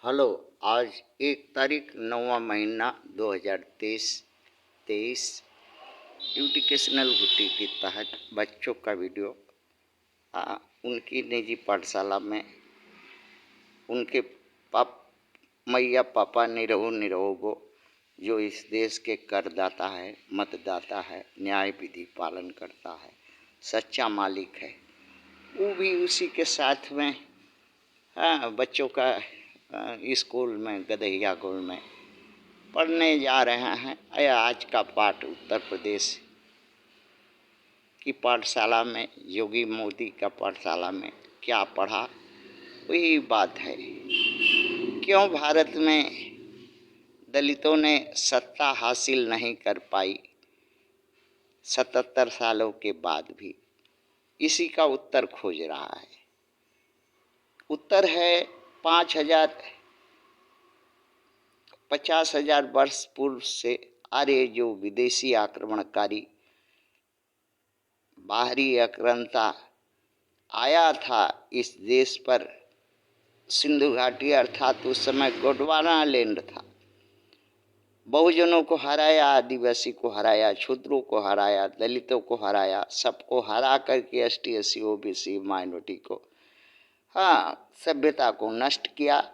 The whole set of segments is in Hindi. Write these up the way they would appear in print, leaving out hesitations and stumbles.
हेलो। आज 1 तारीख 9वां महीना 2023 एजुकेशनल गुट्टी के तहत बच्चों का वीडियो उनकी निजी पाठशाला में उनके मैया पापा निरहो निरहोगो जो इस देश के करदाता है, मतदाता है, न्याय विधि पालन करता है, सच्चा मालिक है, वो भी उसी के साथ में बच्चों का स्कूल में गदहिया गोल में पढ़ने जा रहे हैं। आज का पाठ उत्तर प्रदेश की पाठशाला में, योगी मोदी का पाठशाला में क्या पढ़ा, वही बात है। क्यों भारत में दलितों ने सत्ता हासिल नहीं कर पाई 77 सालों के बाद भी, इसी का उत्तर खोज रहा है। उत्तर है 50,000 वर्ष पूर्व से आर्य जो विदेशी आक्रमणकारी बाहरी आक्रांता आया था इस देश पर। सिंधु घाटी अर्थात उस समय गोंडवाना लैंड था। बहुजनों को हराया, आदिवासी को हराया, शूद्रों को हराया, दलितों को हराया, सबको हरा करके ST SC OBC माइनॉरिटी को सभ्यता को नष्ट किया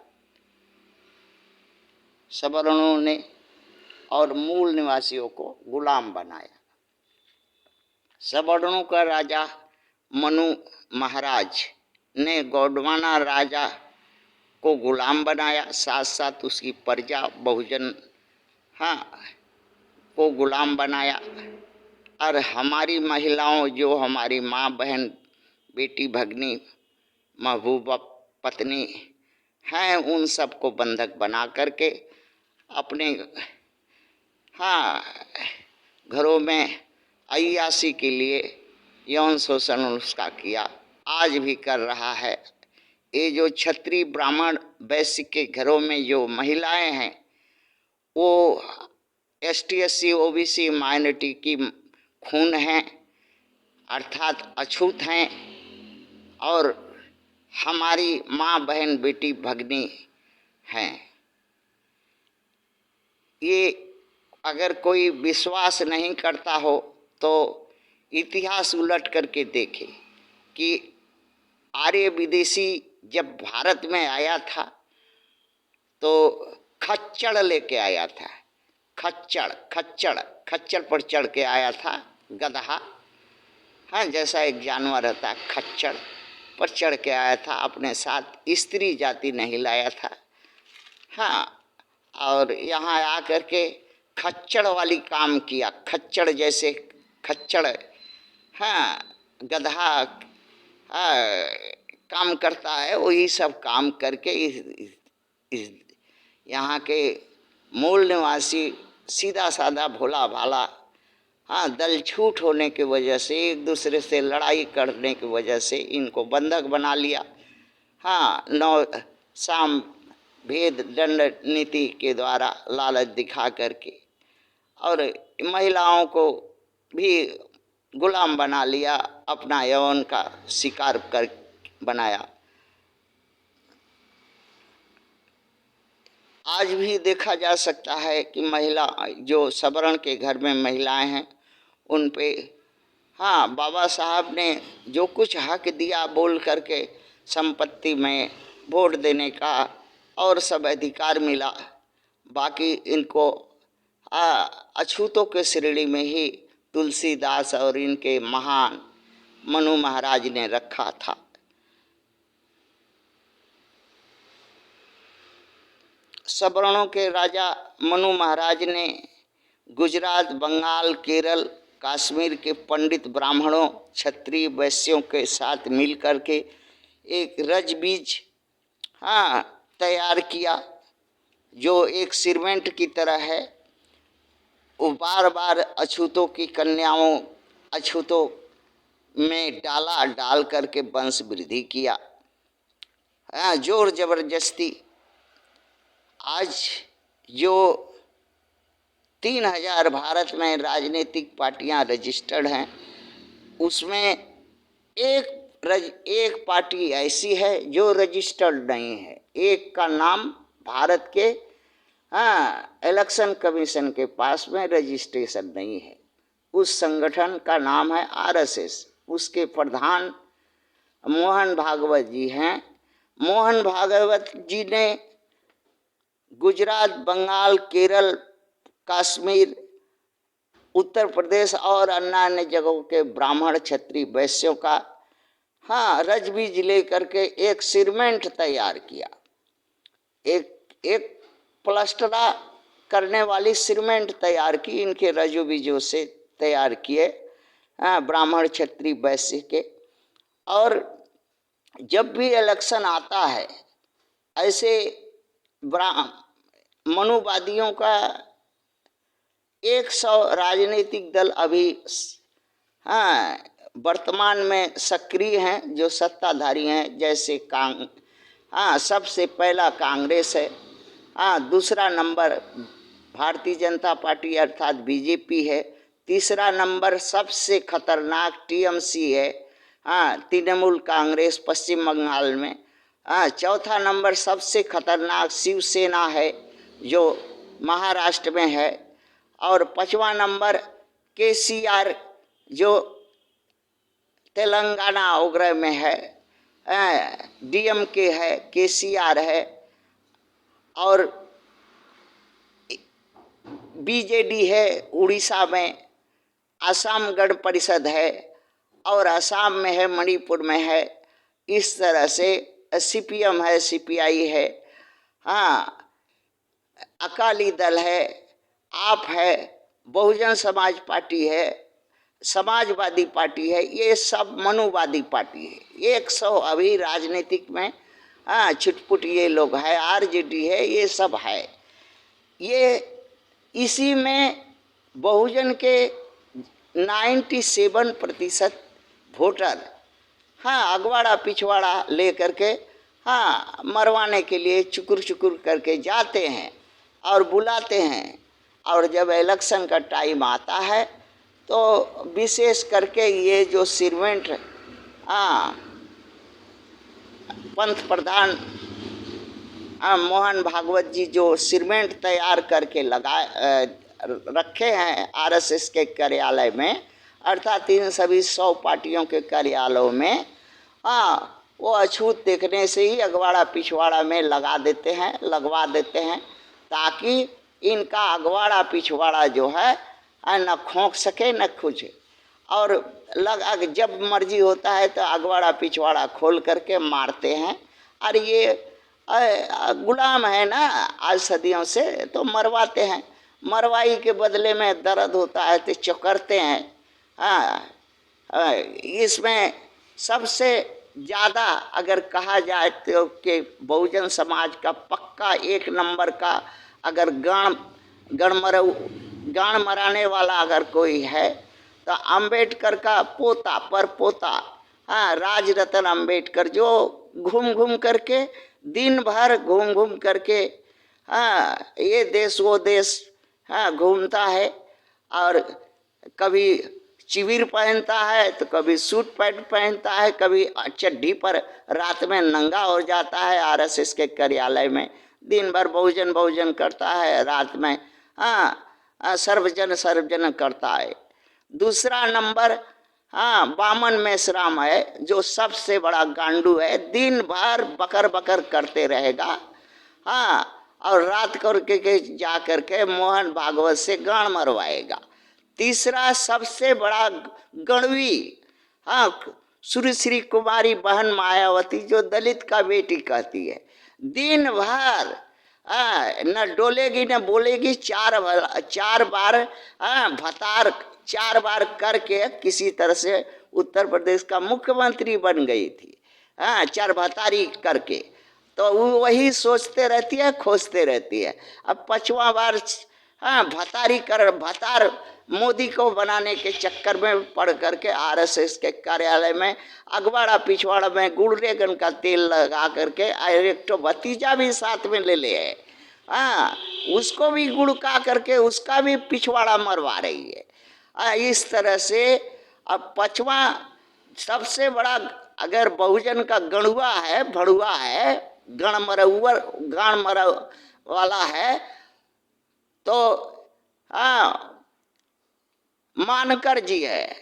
सवर्णों ने और मूल निवासियों को गुलाम बनाया। सवर्णों का राजा मनु महाराज ने गोंडवाना राजा को गुलाम बनाया, साथ साथ उसकी प्रजा बहुजन को गुलाम बनाया। और हमारी महिलाओं, जो हमारी माँ बहन बेटी भगनी महबूबा पत्नी हैं, उन सबको बंधक बना करके अपने घरों में अय्याशी के लिए यौन शोषण उसका किया, आज भी कर रहा है। ये जो क्षत्रिय ब्राह्मण वैश्य के घरों में जो महिलाएं हैं, वो ST SC OBC माइनॉरिटी की खून हैं, अर्थात अछूत हैं, और हमारी माँ बहन बेटी भगनी हैं। ये अगर कोई विश्वास नहीं करता हो तो इतिहास उलट करके देखे कि आर्य विदेशी जब भारत में आया था तो खच्चड़ लेके आया था। खच्चड़ पर चढ़ के आया था, गधा जैसा एक जानवर रहता है, खच्चड़ पर चढ़ के आया था। अपने साथ स्त्री जाति नहीं लाया था। और यहाँ आकर के खच्चड़ वाली काम किया। खच्चड़ जैसे खच्चड़ गधा काम करता है, वही सब काम करके इस यहाँ के मूल निवासी सीधा साधा भोला भाला दल छूट होने की वजह से, एक दूसरे से लड़ाई करने की वजह से इनको बंधक बना लिया। नौ शाम भेद दंड नीति के द्वारा लालच दिखा करके, और महिलाओं को भी गुलाम बना लिया, अपना यौन का शिकार कर बनाया। आज भी देखा जा सकता है कि महिला जो सवर्ण के घर में महिलाएं हैं, उन पे बाबा साहब ने जो कुछ हक दिया बोल करके, संपत्ति में वोट देने का और सब अधिकार मिला, बाकी इनको अछूतों के श्रेणी में ही तुलसीदास और इनके महान मनु महाराज ने रखा था। सवर्णों के राजा मनु महाराज ने गुजरात, बंगाल, केरल, कश्मीर के पंडित ब्राह्मणों, क्षत्रिय वैश्यों के साथ मिलकर के एक रजबीज तैयार किया, जो एक सीमेंट की तरह है। वो बार बार अछूतों की कन्याओं, अछूतों में डाल करके वंश वृद्धि किया, जोर जबरदस्ती। आज जो 3000 भारत में राजनीतिक पार्टियां रजिस्टर्ड हैं, उसमें एक पार्टी ऐसी है जो रजिस्टर्ड नहीं है। एक का नाम भारत के इलेक्शन कमीशन के पास में रजिस्ट्रेशन नहीं है। उस संगठन का नाम है आरएसएस। उसके प्रधान मोहन भागवत जी हैं। मोहन भागवत जी ने गुजरात, बंगाल, केरल, कश्मीर, उत्तर प्रदेश और अन्य जगहों के ब्राह्मण, क्षत्रिय, वैश्यों का रजबीज लेकर के एक सीमेंट तैयार किया। एक प्लास्टरा करने वाली सीमेंट तैयार की, इनके रजोबीजों से तैयार किए ब्राह्मण, क्षत्रिय, वैश्य के। और जब भी इलेक्शन आता है, ऐसे मनुवादियों का 100 राजनीतिक दल अभी वर्तमान में सक्रिय हैं, जो सत्ताधारी हैं। जैसे सबसे पहला कांग्रेस है, दूसरा नंबर भारतीय जनता पार्टी अर्थात बीजेपी है, तीसरा नंबर सबसे खतरनाक टीएमसी है, तृणमूल कांग्रेस पश्चिम बंगाल में, चौथा नंबर सबसे खतरनाक शिवसेना है जो महाराष्ट्र में है, और पांचवा नंबर केसीआर जो तेलंगाना वगैरह में है, डीएमके है, केसीआर है, और बीजेडी है उड़ीसा में, असम गण परिषद है, और असम में है, मणिपुर में है। इस तरह से सीपीएम है, सीपीआई है, अकाली दल है, आप है, बहुजन समाज पार्टी है, समाजवादी पार्टी है। ये सब मनुवादी पार्टी है। 100 अभी राजनीतिक में छुटपुट ये लोग है, आरजेडी है, ये सब है। ये इसी में बहुजन के 97% वोटर अगवाड़ा पिछवाड़ा लेकर के मरवाने के लिए चुकुर चुकुर करके जाते हैं और बुलाते हैं। और जब इलेक्शन का टाइम आता है तो विशेष करके ये जो सीमेंट पंत प्रधान मोहन भागवत जी जो सीमेंट तैयार करके रखे हैं आरएसएस के कार्यालय में, अर्थात इन सभी 100 पार्टियों के कार्यालयों में, वो अछूत देखने से ही अगवाड़ा पिछवाड़ा में लगवा देते हैं, ताकि इनका अगवाड़ा पिछवाड़ा जो है न खोंक सके न खुजे। और जब मर्जी होता है तो अगवाड़ा पिछवाड़ा खोल करके मारते हैं। और ये गुलाम है ना आज सदियों से, तो मरवाते हैं। मरवाई के बदले में दर्द होता है तो चकरते हैं। इसमें सबसे ज़्यादा अगर कहा जाए तो कि बहुजन समाज का पक्का 1 नंबर का अगर गान मराने वाला अगर कोई है तो अंबेडकर का पोता राजरतन अंबेडकर, जो घूम घूम करके दिन भर घूम करके ये देश वो देश घूमता है, और कभी चिविर पहनता है तो कभी सूट पैंट पहनता है, कभी चड्ढी पर रात में नंगा हो जाता है आरएसएस के कार्यालय में। दिन भर बहुजन करता है, रात में सर्वजन करता है। दूसरा नंबर बामन मेश्राम है, जो सबसे बड़ा गांडू है, दिन भर बकर करते रहेगा और रात करके जा करके मोहन भागवत से गान मरवाएगा। तीसरा सबसे बड़ा गणवी श्री कुमारी बहन मायावती, जो दलित का बेटी कहती है, दिन भर न डोलेगी न बोलेगी, 4 बार भतार 4 बार करके किसी तरह से उत्तर प्रदेश का मुख्यमंत्री बन गई थी, 4 भतारी करके। तो वो वही सोचते रहती है, खोजते रहती है। अब 5वां बार भतार मोदी को बनाने के चक्कर में पड़ करके आरएसएस के कार्यालय में अगवाड़ा पिछवाड़ा में गुड़रेगन का तेल लगा करके एक भतीजा भी साथ में ले है, उसको भी गुड़का करके उसका भी पिछवाड़ा मरवा रही है। इस तरह से अब 5वां सबसे बड़ा अगर बहुजन का गणुआ है, भड़ुआ है, गान मरा वाला है, तो मानकर जी है,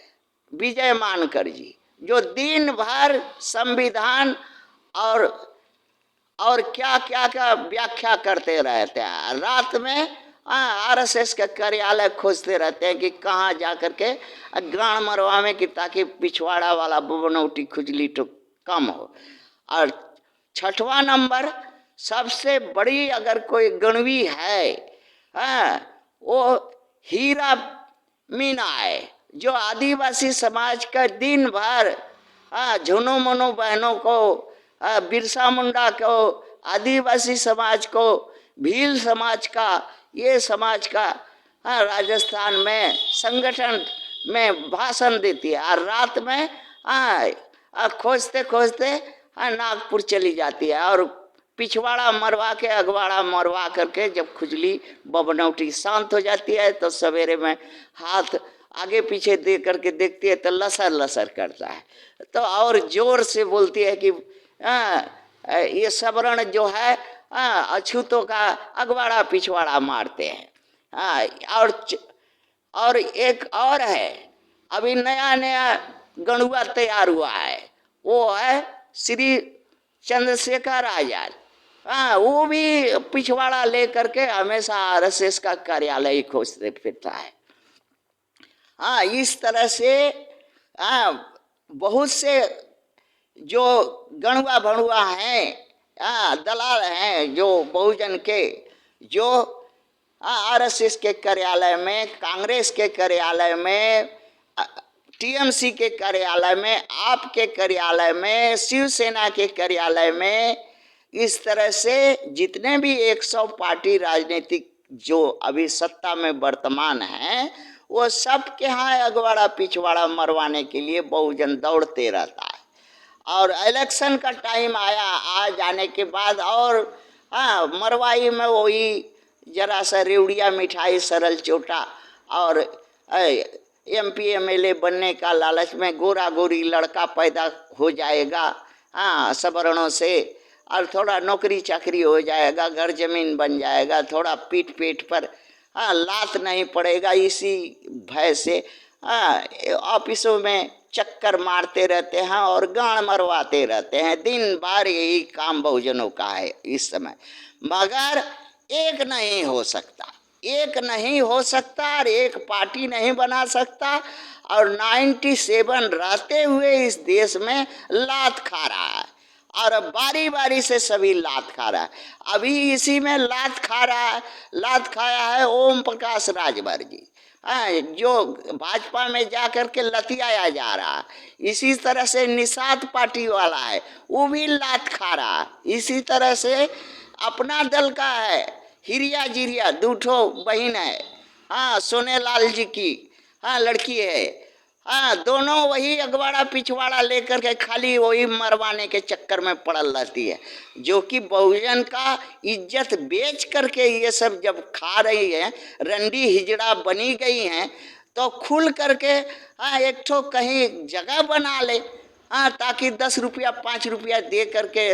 विजय मानकर जी, जो दिन भर संविधान और क्या क्या का व्याख्या करते रहते हैं। रात में आरएसएस का कार्यालय खोजते रहते हैं कि कहाँ जा कर के गान मरवावे कि ताकि पिछवाड़ा वाला बनौटी खुजली तो कम हो। और छठवां नंबर, सबसे बड़ी अगर कोई गणवी है वो हीरा मीना है, जो आदिवासी समाज का दिन भर झुनो मनो बहनों को, बिरसा मुंडा को, आदिवासी समाज को, भील समाज का, ये समाज का राजस्थान में संगठन में भाषण देती है। और रात में खोजते खोजते नागपुर चली जाती है और पिछवाड़ा मरवा के, अगवाड़ा मरवा करके जब खुजली बबनौटी शांत हो जाती है तो सवेरे में हाथ आगे पीछे दे करके देखती है तो लसर लसर करता है, तो और जोर से बोलती है कि ये सबरण जो है अछूतों का अगवाड़ा पिछवाड़ा मारते हैं। और एक और है, अभी नया नया गणुआ तैयार हुआ है, वो है श्री चंद्रशेखर आजाद। वो भी पिछवाड़ा लेकर के हमेशा आरएसएस का कार्यालय ही खोजते फिरता है। इस तरह से बहुत से जो गणुआ भणुआ हैं, दलाल हैं, जो बहुजन के, जो आरएसएस के कार्यालय में, कांग्रेस के कार्यालय में, टीएमसी के कार्यालय में, आप के कार्यालय में, शिवसेना के कार्यालय में, इस तरह से जितने भी 100 पार्टी राजनीतिक जो अभी सत्ता में वर्तमान हैं, वो सब के यहाँ अगवाड़ा पिछवाड़ा मरवाने के लिए बहुजन दौड़ते रहता है। और इलेक्शन का टाइम आ जाने के बाद और मरवाई में वही जरा सा रेवड़िया मिठाई, सरल चोटा और एमपी एमएलए बनने का लालच में गोरा गोरी लड़का पैदा हो जाएगा सवर्णों से, और थोड़ा नौकरी चाकरी हो जाएगा, घर जमीन बन जाएगा, थोड़ा पीठ पेट पर लात नहीं पड़ेगा, इसी भय से ऑफिसों में चक्कर मारते रहते हैं और गान मरवाते रहते हैं। दिन भर यही काम बहुजनों का है इस समय। मगर एक नहीं हो सकता, एक नहीं हो सकता और एक पार्टी नहीं बना सकता। और 97 रहते हुए इस देश में लात खा रहा है और बारी बारी से सभी लात खा रहा है। अभी इसी में लात खाया है ओम प्रकाश राजभर जी, जो भाजपा में जाकर के लतियाया जा रहा। इसी तरह से निषाद पार्टी वाला है, वो भी लात खा रहा। इसी तरह से अपना दल का है हिरिया जिरिया, दूठो बहन है, सोनेलाल जी की लड़की है, दोनों वही अगवाड़ा पिछवाड़ा लेकर के खाली वही मरवाने के चक्कर में पड़ल रहती है, जो कि बहुजन का इज्जत बेच करके ये सब जब खा रही है, रंडी हिजड़ा बनी गई हैं, तो खुल करके एक ठो कहीं जगह बना ले, ताकि 10 रुपया 5 रुपया दे करके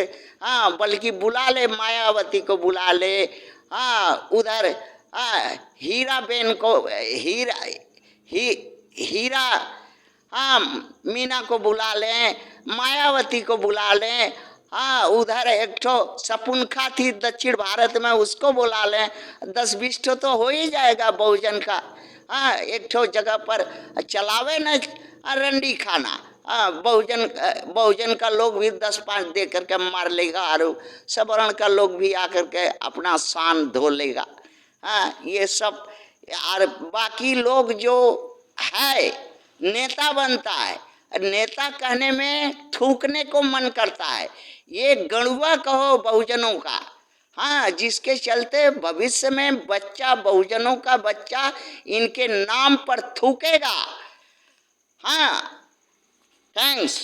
बल्कि बुला ले, मायावती को बुला ले, उधर हीरा बेन को, हीरा मीना को बुला लें, मायावती को बुला लें, उधर एक ठो सपुनखा थी दक्षिण भारत में, उसको बुला लें, 10-20 ठो तो हो ही जाएगा बहुजन का। एक ठो जगह पर चलावे न रंडी खाना, बहुजन का लोग भी 10-5 दे करके मार लेगा और सवर्ण का लोग भी आकर के अपना शान धो लेगा। ये सब, और बाकी लोग जो है नेता बनता है, नेता कहने में थूकने को मन करता है। ये गणुआ कहो बहुजनों का, जिसके चलते भविष्य में बच्चा, बहुजनों का बच्चा इनके नाम पर थूकेगा। थैंक्स।